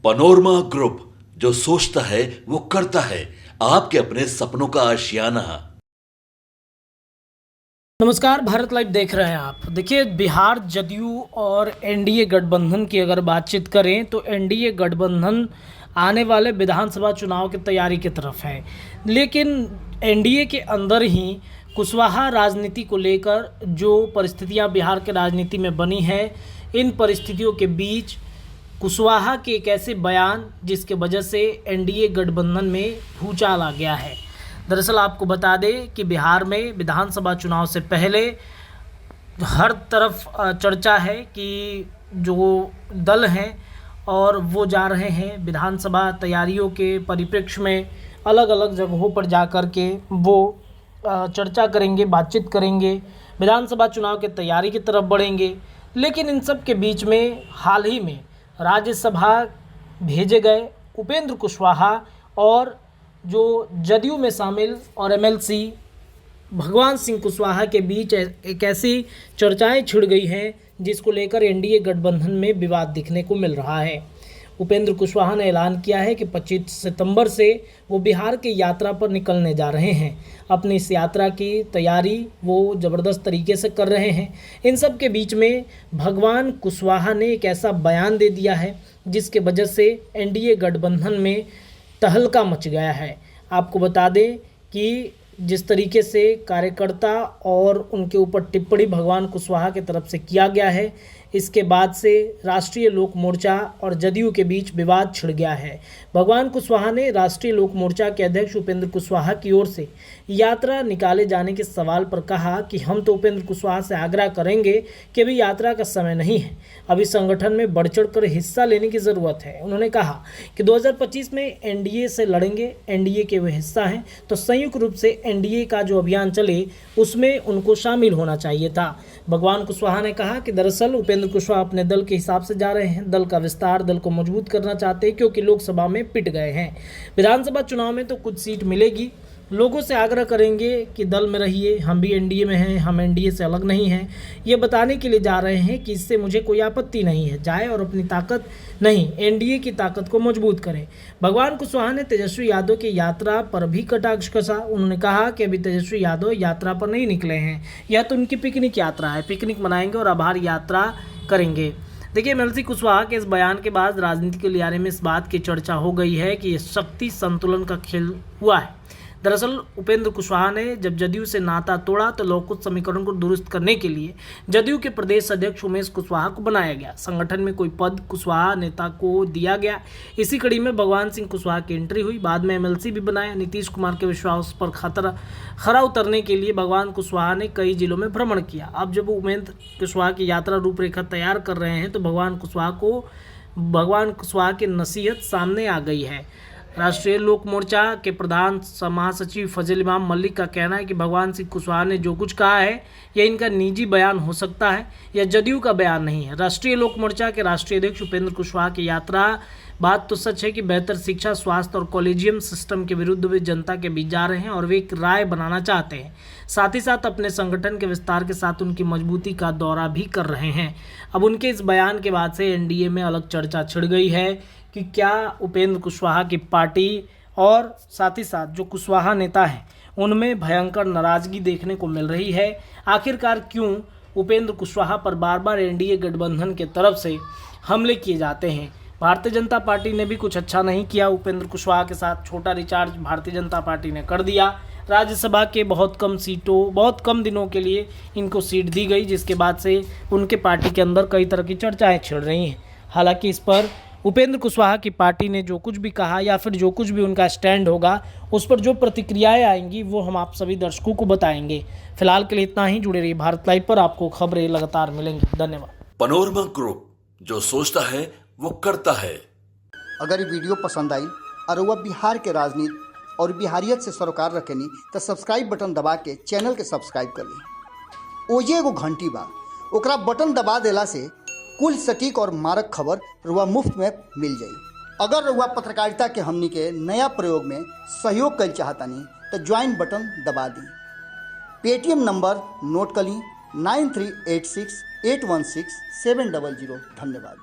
Panorama group, जो सोचता है वो करता है। आपके अपने सपनों का आशियाना। नमस्कार, भारत लाइव देख रहे हैं आप। देखिए, बिहार जदयू और एनडीए गठबंधन की अगर बातचीत करें तो एनडीए गठबंधन आने वाले विधानसभा चुनाव की तैयारी की तरफ है, लेकिन एनडीए के अंदर ही कुशवाहा राजनीति को लेकर जो परिस्थितियां बिहार के राजनीति में बनी है, इन परिस्थितियों के बीच कुशवाहा के एक ऐसे बयान जिसके वजह से एनडीए गठबंधन में भूचाल आ गया है। दरअसल आपको बता दें कि बिहार में विधानसभा चुनाव से पहले हर तरफ चर्चा है कि जो दल हैं और वो जा रहे हैं विधानसभा तैयारियों के परिप्रेक्ष्य में अलग अलग जगहों पर जा कर के वो चर्चा करेंगे, बातचीत करेंगे, विधानसभा चुनाव की तैयारी की तरफ बढ़ेंगे। लेकिन इन सब के बीच में हाल ही में राज्यसभा भेजे गए उपेंद्र कुशवाहा और जो जदयू में शामिल और एमएलसी भगवान सिंह कुशवाहा के बीच एक ऐसी चर्चाएं छिड़ गई हैं जिसको लेकर एनडीए गठबंधन में विवाद दिखने को मिल रहा है। उपेंद्र कुशवाहा ने ऐलान किया है कि 25 सितंबर से वो बिहार की यात्रा पर निकलने जा रहे हैं। अपनी इस यात्रा की तैयारी वो ज़बरदस्त तरीके से कर रहे हैं। इन सब के बीच में भगवान कुशवाहा ने एक ऐसा बयान दे दिया है जिसके वजह से एनडीए गठबंधन में तहलका मच गया है। आपको बता दें कि जिस तरीके से कार्यकर्ता और उनके ऊपर टिप्पणी भगवान कुशवाहा की तरफ से किया गया है, इसके बाद से राष्ट्रीय लोक मोर्चा और जदयू के बीच विवाद छिड़ गया है। भगवान कुशवाहा ने राष्ट्रीय लोक मोर्चा के अध्यक्ष उपेंद्र कुशवाहा की ओर से यात्रा निकाले जाने के सवाल पर कहा कि हम तो उपेंद्र कुशवाहा से आग्रह करेंगे कि अभी यात्रा का समय नहीं है, अभी संगठन में बढ़ चढ़ कर हिस्सा लेने की ज़रूरत है। उन्होंने कहा कि 2025 में एनडीए से लड़ेंगे, एनडीए के वे हिस्सा हैं, तो संयुक्त रूप से एनडीए का जो अभियान चले उसमें उनको शामिल होना चाहिए था। भगवान कुशवाहा ने कहा कि दरअसल उपेंद्र कुशवाहा अपने दल के हिसाब से जा रहे हैं, दल का विस्तार, दल को मजबूत करना चाहते हैं क्योंकि लोकसभा में पिट गए हैं। विधानसभा चुनाव में तो कुछ सीट मिलेगी, लोगों से आग्रह करेंगे कि दल में रहिए, हम भी एनडीए में हैं, हम एनडीए से अलग नहीं हैं। ये बताने के लिए जा रहे हैं कि इससे मुझे कोई आपत्ति नहीं है, जाए और अपनी ताकत नहीं, एनडीए की ताकत को मजबूत करें। भगवान कुशवाहा ने तेजस्वी यादव की यात्रा पर भी कटाक्ष कसा। उन्होंने कहा कि अभी तेजस्वी यादव यात्रा पर नहीं निकले हैं, यह तो उनकी पिकनिक यात्रा है, पिकनिक मनाएंगे और आभार यात्रा करेंगे। देखिए, एमएलसी कुशवाहा के इस बयान के बाद राजनीति के लियारे में इस बात की चर्चा हो गई है कि शक्ति संतुलन का खेल हुआ है। दरअसल उपेंद्र कुशवाहा ने जब जदयू से नाता तोड़ा तो लौकिक समीकरण को दुरुस्त करने के लिए जदयू के प्रदेश अध्यक्ष उमेश कुशवाहा को बनाया गया। संगठन में कोई पद कुशवाहा नेता को दिया गया। इसी कड़ी में भगवान सिंह कुशवाहा की एंट्री हुई। बाद में एमएलसी भी बनाया। नीतीश कुमार के विश्वास पर खरा उतरने के लिए भगवान कुशवाहा ने कई जिलों में भ्रमण किया। अब जब उपेंद्र कुशवाहा की यात्रा रूपरेखा तैयार कर रहे हैं तो भगवान कुशवाहा की नसीहत सामने आ गई है। राष्ट्रीय लोक मोर्चा के प्रधान महासचिव फजल इमाम मलिक का कहना है कि भगवान सिंह कुशवाहा ने जो कुछ कहा है यह इनका निजी बयान हो सकता है, यह जदयू का बयान नहीं है। राष्ट्रीय लोक मोर्चा के राष्ट्रीय अध्यक्ष उपेंद्र कुशवाहा की यात्रा, बात तो सच है कि बेहतर शिक्षा, स्वास्थ्य और कॉलेजियम सिस्टम के विरुद्ध वे जनता के बीच जा रहे हैं और वे एक राय बनाना चाहते हैं। साथ ही साथ अपने संगठन के विस्तार के साथ उनकी मजबूती का दौरा भी कर रहे हैं। अब उनके इस बयान के बाद से एनडीए में अलग चर्चा छिड़ गई है कि क्या उपेंद्र कुशवाहा की पार्टी और साथ ही साथ जो कुशवाहा नेता हैं उनमें भयंकर नाराजगी देखने को मिल रही है। आखिरकार क्यों उपेंद्र कुशवाहा पर बार बार एनडीए गठबंधन के तरफ से हमले किए जाते हैं। भारतीय जनता पार्टी ने भी कुछ अच्छा नहीं किया उपेंद्र कुशवाहा के साथ। छोटा रिचार्ज भारतीय जनता पार्टी ने कर दिया। राज्यसभा के बहुत कम दिनों के लिए इनको सीट दी गई, जिसके बाद से उनके पार्टी के अंदर कई तरह की चर्चाएँ छिड़ रही हैं। हालांकि इस पर उपेंद्र कुशवाहा की पार्टी ने जो कुछ भी कहा या फिर जो कुछ भी उनका स्टैंड होगा उस पर जो प्रतिक्रियाएं आएंगी वो हम आप सभी दर्शकों को बताएंगे। फिलहाल के लिए इतना ही। जुड़े रहिए भारत लाइव पर, आपको खबरें लगातार मिलेंगी। धन्यवाद। पनोरमा ग्रुप, जो सोचता है वो करता है। अगर ये वीडियो पसंद आई और वह बिहार के राजनीति और बिहारियत से सरोकार रखेनी तो सब्सक्राइब बटन दबा के चैनल के सब्सक्राइब कर ली। ओजे एगो घंटी बा, ओकरा बटन दबा देला से कुल सटीक और मारक खबर रुआ मुफ्त में मिल जाई। अगर रुआ पत्रकारिता के हमनी के नया प्रयोग में सहयोग कर चाहतानी तो ज्वाइन बटन दबा दी। पेटीएम नंबर नोट कर ली 9386816700। धन्यवाद।